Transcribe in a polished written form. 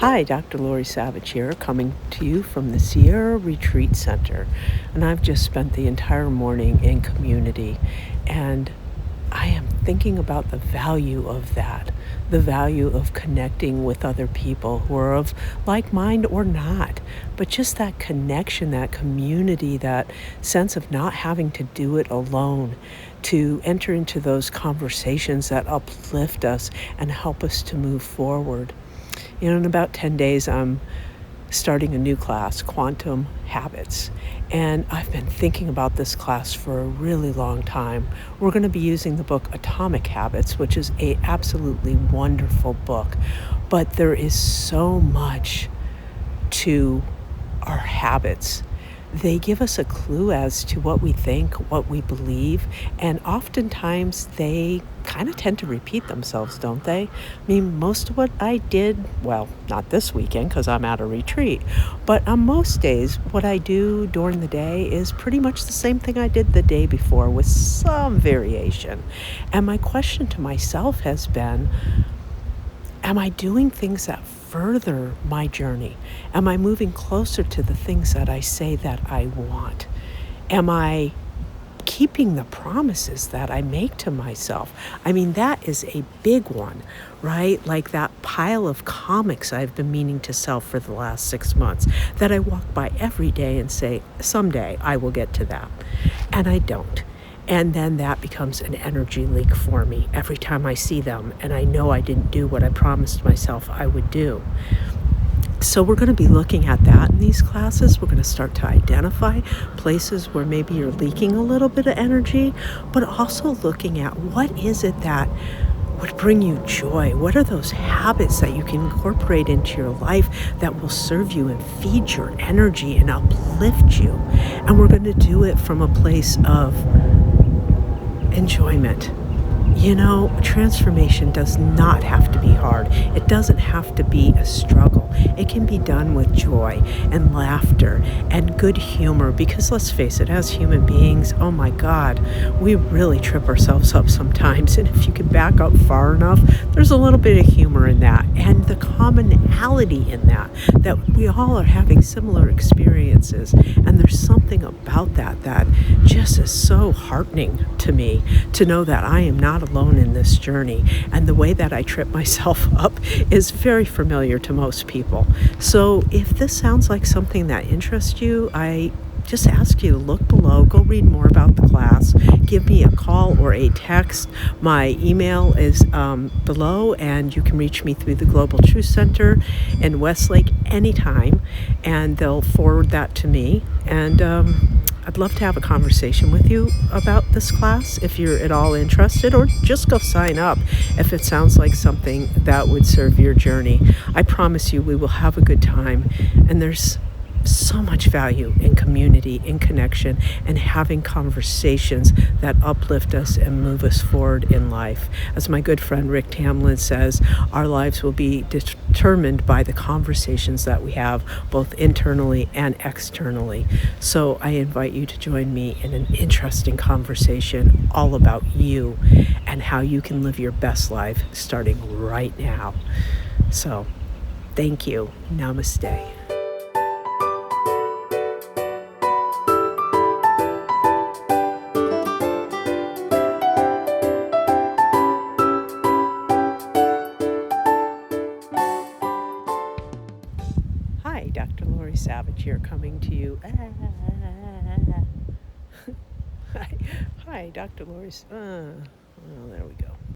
Hi, Dr. Lori Savage here, coming to you from the Sierra Retreat Center. And I've just spent the entire morning in community, and I am thinking about the value of that, the value of connecting with other people who are of like mind or not, but just that connection, that community, that sense of not having to do it alone, to enter into those conversations that uplift us and help us to move forward. In about 10 days, I'm starting a new class, Quantum Habits. And I've been thinking about this class for a really long time. We're going to be using the book Atomic Habits, which is a absolutely wonderful book. But there is so much to our habits. They give us a clue as to what we think, what we believe, and oftentimes they kind of tend to repeat themselves, don't they? I mean, most of what I did, well, not this weekend because I'm at a retreat, but on most days, what I do during the day is pretty much the same thing I did the day before with some variation. And my question to myself has been, am I doing things that further my journey? Am I moving closer to the things that I say that I want? Am I keeping the promises that I make to myself? I mean, that is a big one, right? Like that pile of comics I've been meaning to sell for the last 6 months that I walk by every day and say, someday I will get to that. And I don't. And then that becomes an energy leak for me every time I see them, and I know I didn't do what I promised myself I would do. So we're going to be looking at that in these classes. We're going to start to identify places where maybe you're leaking a little bit of energy, but also looking at what is it that would bring you joy? What are those habits that you can incorporate into your life that will serve you and feed your energy and uplift you? And we're going to do it from a place of enjoyment. Transformation does not have to be hard. It doesn't have to be a struggle. It can be done with joy and laughter and good humor, because let's face it, as human beings, oh my God, we really trip ourselves up sometimes. And if you can back up far enough, there's a little bit of humor in that, and the commonality in that we all are having similar experiences. And there's something about that just is so heartening to me, to know that I am not alone in this journey. And the way that I trip myself up is very familiar to most people. So if this sounds like something that interests you, I just ask you to look below, go read more about the class, give me a call or a text. My email is below, and you can reach me through the Global Truth Center in Westlake anytime, and they'll forward that to me. And I'd love to have a conversation with you about this class if you're at all interested, or just go sign up if it sounds like something that would serve your journey. I promise you we will have a good time, and there's so much value in community, in connection, and having conversations that uplift us and move us forward in life. As my good friend Rick Tamlin says, our lives will be determined by the conversations that we have, both internally and externally. So I invite you to join me in an interesting conversation all about you and how you can live your best life starting right now. So thank you. Namaste. Hi, Dr. Lori Savage here, coming to you. Hi, Dr. Lori. Well, there we go.